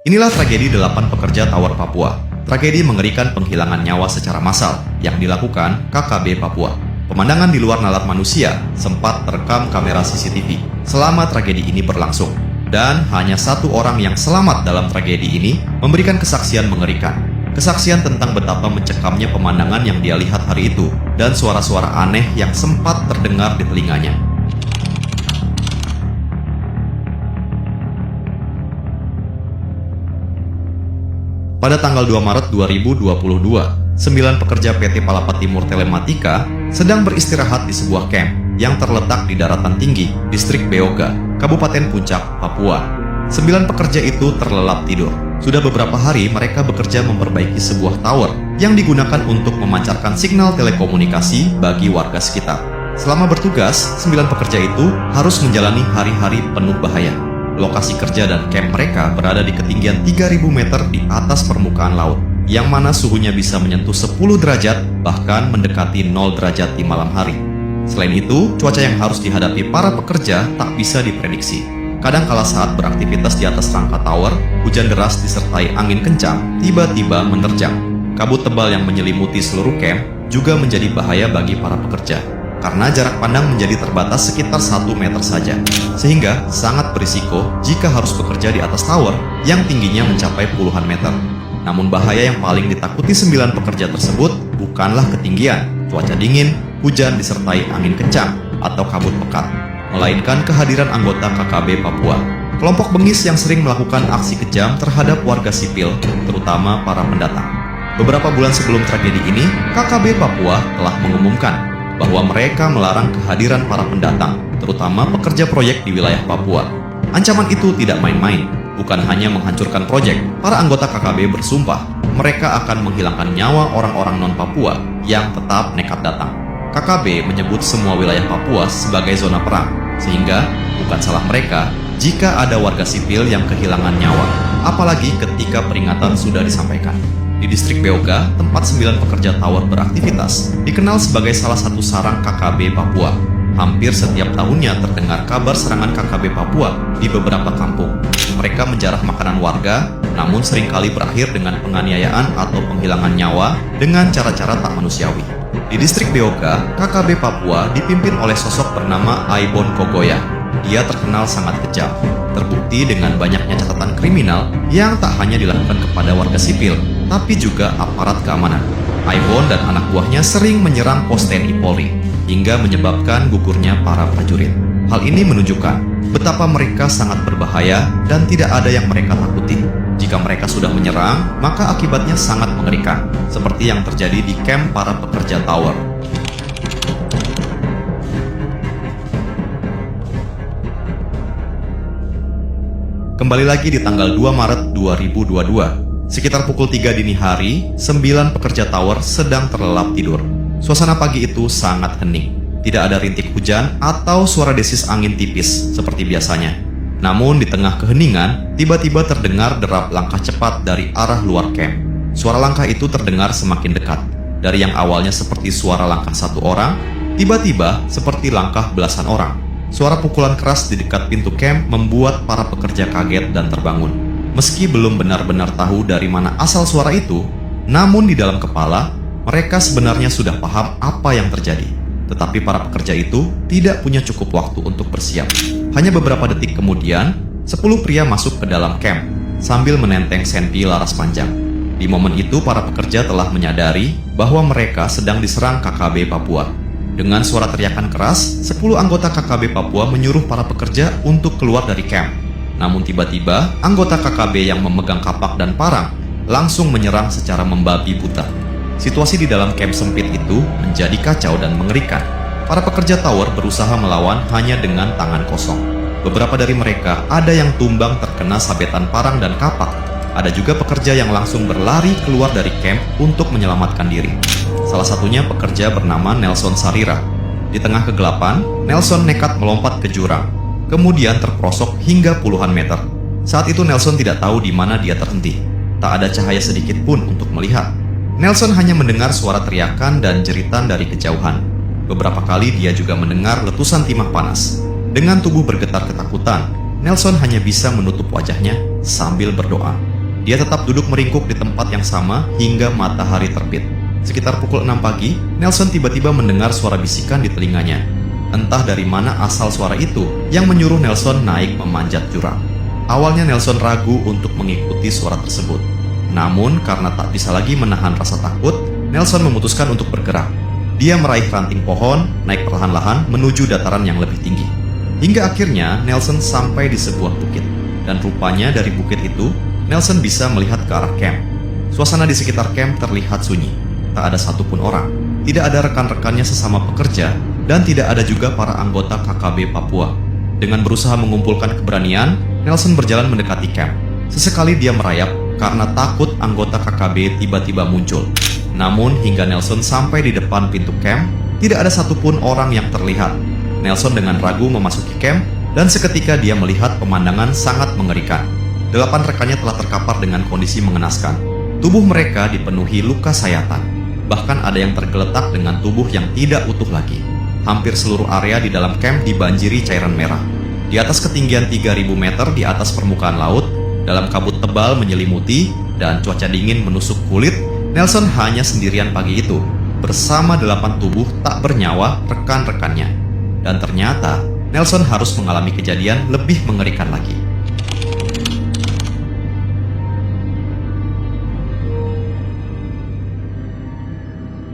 Inilah tragedi 8 pekerja Tower Papua. Tragedi mengerikan penghilangan nyawa secara massal yang dilakukan KKB Papua. Pemandangan di luar nalar manusia sempat terekam kamera CCTV selama tragedi ini berlangsung. Dan hanya satu orang yang selamat dalam tragedi ini memberikan kesaksian mengerikan. Kesaksian tentang betapa mencekamnya pemandangan yang dia lihat hari itu dan suara-suara aneh yang sempat terdengar di telinganya. Pada tanggal 2 Maret 2022, 9 pekerja PT Palapa Timur Telematika sedang beristirahat di sebuah camp yang terletak di daratan tinggi, distrik Beoga, Kabupaten Puncak, Papua. 9 pekerja itu terlelap tidur. Sudah beberapa hari mereka bekerja memperbaiki sebuah tower yang digunakan untuk memancarkan signal telekomunikasi bagi warga sekitar. Selama bertugas, 9 pekerja itu harus menjalani hari-hari penuh bahaya. Lokasi kerja dan camp mereka berada di ketinggian 3.000 meter di atas permukaan laut, yang mana suhunya bisa menyentuh 10 derajat, bahkan mendekati 0 derajat di malam hari. Selain itu, cuaca yang harus dihadapi para pekerja tak bisa diprediksi. Kadang kala saat beraktivitas di atas rangka tower, hujan deras disertai angin kencang tiba-tiba menerjang. Kabut tebal yang menyelimuti seluruh camp juga menjadi bahaya bagi para pekerja, karena jarak pandang menjadi terbatas sekitar 1 meter saja, sehingga sangat berisiko jika harus bekerja di atas tower yang tingginya mencapai puluhan meter. Namun bahaya yang paling ditakuti 9 pekerja tersebut bukanlah ketinggian, cuaca dingin, hujan disertai angin kencang, atau kabut pekat, melainkan kehadiran anggota KKB Papua. Kelompok bengis yang sering melakukan aksi kejam terhadap warga sipil, terutama para pendatang. Beberapa bulan sebelum tragedi ini, KKB Papua telah mengumumkan bahwa mereka melarang kehadiran para pendatang, terutama pekerja proyek di wilayah Papua. Ancaman itu tidak main-main, bukan hanya menghancurkan proyek. Para anggota KKB bersumpah mereka akan menghilangkan nyawa orang-orang non-Papua yang tetap nekat datang. KKB menyebut semua wilayah Papua sebagai zona perang, sehingga bukan salah mereka jika ada warga sipil yang kehilangan nyawa, apalagi ketika peringatan sudah disampaikan. Di distrik Beoga, tempat 9 pekerja tower beraktivitas, dikenal sebagai salah satu sarang KKB Papua. Hampir setiap tahunnya terdengar kabar serangan KKB Papua di beberapa kampung. Mereka menjarah makanan warga, namun seringkali berakhir dengan penganiayaan atau penghilangan nyawa dengan cara-cara tak manusiawi. Di distrik Beoga, KKB Papua dipimpin oleh sosok bernama Aibon Kogoya. Dia terkenal sangat kejam, terbukti dengan banyaknya catatan kriminal yang tak hanya dilakukan kepada warga sipil, tapi juga aparat keamanan. Aibon dan anak buahnya sering menyerang pos TNI Polri, hingga menyebabkan gugurnya para prajurit. Hal ini menunjukkan betapa mereka sangat berbahaya dan tidak ada yang mereka takuti. Jika mereka sudah menyerang, maka akibatnya sangat mengerikan, seperti yang terjadi di camp para pekerja tower. Kembali lagi di tanggal 2 Maret 2022, sekitar pukul 3 dini hari, 9 pekerja tower sedang terlelap tidur. Suasana pagi itu sangat hening. Tidak ada rintik hujan atau suara desis angin tipis seperti biasanya. Namun di tengah keheningan, tiba-tiba terdengar derap langkah cepat dari arah luar camp. Suara langkah itu terdengar semakin dekat. Dari yang awalnya seperti suara langkah satu orang, tiba-tiba seperti langkah belasan orang. Suara pukulan keras di dekat pintu camp membuat para pekerja kaget dan terbangun. Meski belum benar-benar tahu dari mana asal suara itu, namun di dalam kepala, mereka sebenarnya sudah paham apa yang terjadi. Tetapi para pekerja itu tidak punya cukup waktu untuk bersiap. Hanya beberapa detik kemudian, 10 pria masuk ke dalam camp sambil menenteng senpi laras panjang. Di momen itu para pekerja telah menyadari bahwa mereka sedang diserang KKB Papua. Dengan suara teriakan keras, 10 anggota KKB Papua menyuruh para pekerja untuk keluar dari camp. Namun tiba-tiba, anggota KKB yang memegang kapak dan parang langsung menyerang secara membabi buta. Situasi di dalam camp sempit itu menjadi kacau dan mengerikan. Para pekerja tower berusaha melawan hanya dengan tangan kosong. Beberapa dari mereka ada yang tumbang terkena sabetan parang dan kapak. Ada juga pekerja yang langsung berlari keluar dari camp untuk menyelamatkan diri. Salah satunya pekerja bernama Nelson Sarira. Di tengah kegelapan, Nelson nekat melompat ke jurang, kemudian terperosok hingga puluhan meter. Saat itu Nelson tidak tahu di mana dia terhenti. Tak ada cahaya sedikit pun untuk melihat. Nelson hanya mendengar suara teriakan dan jeritan dari kejauhan. Beberapa kali dia juga mendengar letusan timah panas. Dengan tubuh bergetar ketakutan, Nelson hanya bisa menutup wajahnya sambil berdoa. Dia tetap duduk meringkuk di tempat yang sama hingga matahari terbit. Sekitar pukul 6 pagi, Nelson tiba-tiba mendengar suara bisikan di telinganya. Entah dari mana asal suara itu yang menyuruh Nelson naik memanjat jurang. Awalnya Nelson ragu untuk mengikuti suara tersebut. Namun karena tak bisa lagi menahan rasa takut, Nelson memutuskan untuk bergerak. Dia meraih ranting pohon, naik perlahan-lahan menuju dataran yang lebih tinggi. Hingga akhirnya Nelson sampai di sebuah bukit. Dan rupanya dari bukit itu, Nelson bisa melihat ke arah camp. Suasana di sekitar camp terlihat sunyi. Tak ada satupun orang. Tidak ada rekan-rekannya sesama pekerja, dan tidak ada juga para anggota KKB Papua. Dengan berusaha mengumpulkan keberanian, Nelson berjalan mendekati camp. Sesekali dia merayap karena takut anggota KKB tiba-tiba muncul. Namun hingga Nelson sampai di depan pintu camp, tidak ada satupun orang yang terlihat. Nelson dengan ragu memasuki camp, dan seketika dia melihat pemandangan sangat mengerikan. 8 rekannya telah terkapar dengan kondisi mengenaskan. Tubuh mereka dipenuhi luka sayatan. Bahkan ada yang tergeletak dengan tubuh yang tidak utuh lagi. Hampir seluruh area di dalam camp dibanjiri cairan merah. Di atas ketinggian 3.000 meter di atas permukaan laut, dalam kabut tebal menyelimuti dan cuaca dingin menusuk kulit, Nelson hanya sendirian pagi itu, bersama 8 tubuh tak bernyawa rekan-rekannya. Dan ternyata, Nelson harus mengalami kejadian lebih mengerikan lagi.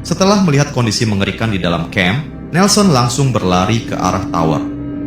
Setelah melihat kondisi mengerikan di dalam camp, Nelson langsung berlari ke arah tower.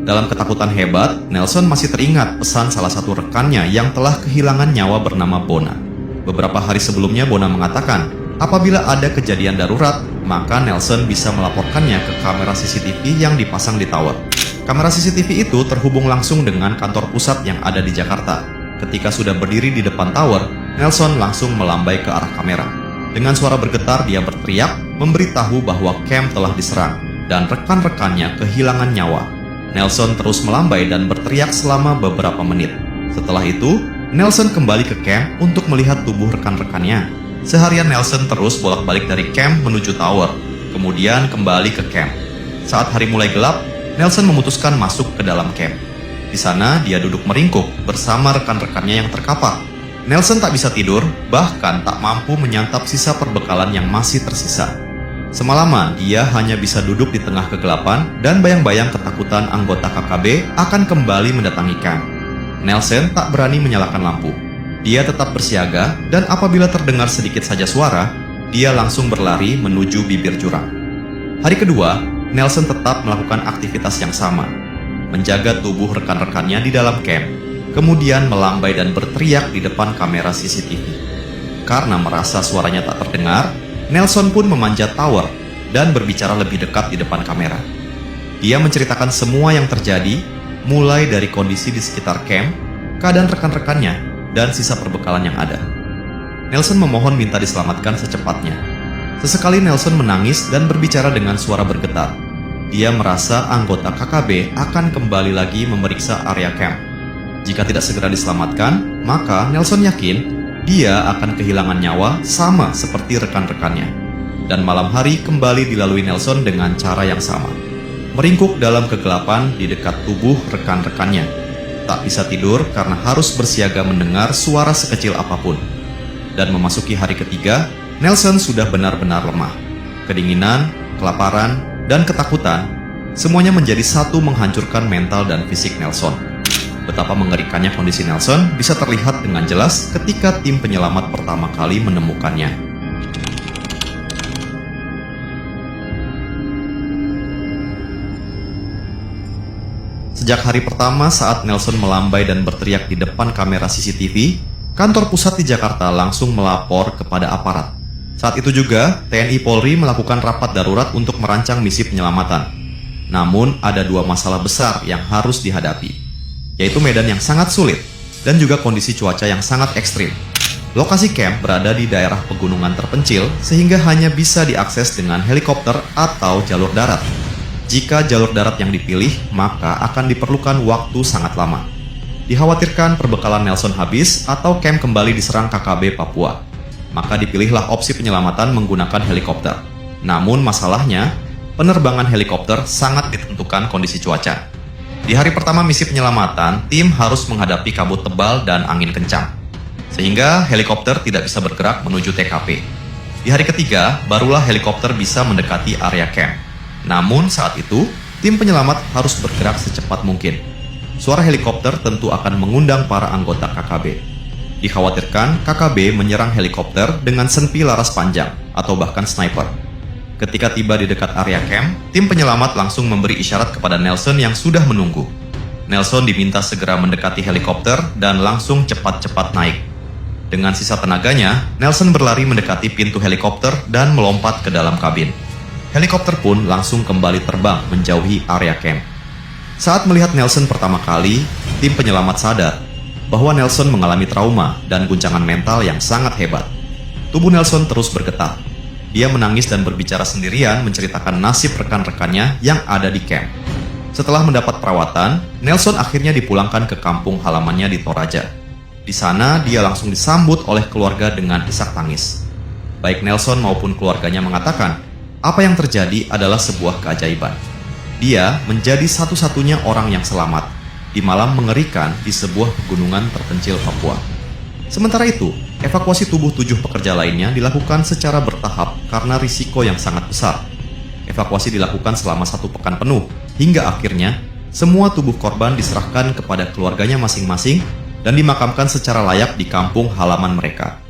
Dalam ketakutan hebat, Nelson masih teringat pesan salah satu rekannya yang telah kehilangan nyawa bernama Bona. Beberapa hari sebelumnya Bona mengatakan, apabila ada kejadian darurat, maka Nelson bisa melaporkannya ke kamera CCTV yang dipasang di tower. Kamera CCTV itu terhubung langsung dengan kantor pusat yang ada di Jakarta. Ketika sudah berdiri di depan tower, Nelson langsung melambai ke arah kamera. Dengan suara bergetar dia berteriak, memberitahu bahwa camp telah diserang dan rekan-rekannya kehilangan nyawa. Nelson terus melambai dan berteriak selama beberapa menit. Setelah itu, Nelson kembali ke camp untuk melihat tubuh rekan-rekannya. Seharian Nelson terus bolak-balik dari camp menuju tower, kemudian kembali ke camp. Saat hari mulai gelap, Nelson memutuskan masuk ke dalam camp. Di sana dia duduk meringkuk bersama rekan-rekannya yang terkapar. Nelson tak bisa tidur, bahkan tak mampu menyantap sisa perbekalan yang masih tersisa. Semalaman, dia hanya bisa duduk di tengah kegelapan dan bayang-bayang ketakutan anggota KKB akan kembali mendatangi camp. Nelson tak berani menyalakan lampu. Dia tetap bersiaga, dan apabila terdengar sedikit saja suara, dia langsung berlari menuju bibir jurang. Hari kedua, Nelson tetap melakukan aktivitas yang sama, menjaga tubuh rekan-rekannya di dalam camp, kemudian melambai dan berteriak di depan kamera CCTV. Karena merasa suaranya tak terdengar, Nelson pun memanjat tower dan berbicara lebih dekat di depan kamera. Dia menceritakan semua yang terjadi, mulai dari kondisi di sekitar camp, keadaan rekan-rekannya, dan sisa perbekalan yang ada. Nelson memohon minta diselamatkan secepatnya. Sesekali Nelson menangis dan berbicara dengan suara bergetar. Dia merasa anggota KKB akan kembali lagi memeriksa area camp. Jika tidak segera diselamatkan, maka Nelson yakin dia akan kehilangan nyawa sama seperti rekan-rekannya. Dan malam hari kembali dilalui Nelson dengan cara yang sama. Meringkuk dalam kegelapan di dekat tubuh rekan-rekannya. Tak bisa tidur karena harus bersiaga mendengar suara sekecil apapun. Dan memasuki hari ketiga, Nelson sudah benar-benar lemah. Kedinginan, kelaparan, dan ketakutan, semuanya menjadi satu menghancurkan mental dan fisik Nelson. Betapa mengerikannya kondisi Nelson bisa terlihat dengan jelas ketika tim penyelamat pertama kali menemukannya. Sejak hari pertama saat Nelson melambai dan berteriak di depan kamera CCTV, kantor pusat di Jakarta langsung melapor kepada aparat. Saat itu juga, TNI Polri melakukan rapat darurat untuk merancang misi penyelamatan. Namun, ada 2 masalah besar yang harus dihadapi, yaitu medan yang sangat sulit dan juga kondisi cuaca yang sangat ekstrim. Lokasi camp berada di daerah pegunungan terpencil sehingga hanya bisa diakses dengan helikopter atau jalur darat. Jika jalur darat yang dipilih, maka akan diperlukan waktu sangat lama. Dikhawatirkan perbekalan Nelson habis atau camp kembali diserang KKB Papua. Maka dipilihlah opsi penyelamatan menggunakan helikopter. Namun masalahnya, penerbangan helikopter sangat ditentukan kondisi cuaca. Di hari pertama misi penyelamatan, tim harus menghadapi kabut tebal dan angin kencang. sehingga helikopter tidak bisa bergerak menuju TKP. Di hari ketiga, barulah helikopter bisa mendekati area camp. Namun saat itu, tim penyelamat harus bergerak secepat mungkin. Suara helikopter tentu akan mengundang para anggota KKB. Dikhawatirkan KKB menyerang helikopter dengan senpi laras panjang atau bahkan sniper. Ketika tiba di dekat area camp, tim penyelamat langsung memberi isyarat kepada Nelson yang sudah menunggu. Nelson diminta segera mendekati helikopter dan langsung cepat-cepat naik. Dengan sisa tenaganya, Nelson berlari mendekati pintu helikopter dan melompat ke dalam kabin. Helikopter pun langsung kembali terbang menjauhi area camp. Saat melihat Nelson pertama kali, tim penyelamat sadar bahwa Nelson mengalami trauma dan guncangan mental yang sangat hebat. Tubuh Nelson terus bergetar. Dia menangis dan berbicara sendirian menceritakan nasib rekan-rekannya yang ada di camp. Setelah mendapat perawatan, Nelson akhirnya dipulangkan ke kampung halamannya di Toraja. Di sana, dia langsung disambut oleh keluarga dengan isak tangis. Baik Nelson maupun keluarganya mengatakan, apa yang terjadi adalah sebuah keajaiban. Dia menjadi satu-satunya orang yang selamat di malam mengerikan di sebuah pegunungan terpencil Papua. Sementara itu, evakuasi tubuh 7 pekerja lainnya dilakukan secara bertahap karena risiko yang sangat besar. Evakuasi dilakukan selama 1 pekan penuh, hingga akhirnya semua tubuh korban diserahkan kepada keluarganya masing-masing dan dimakamkan secara layak di kampung halaman mereka.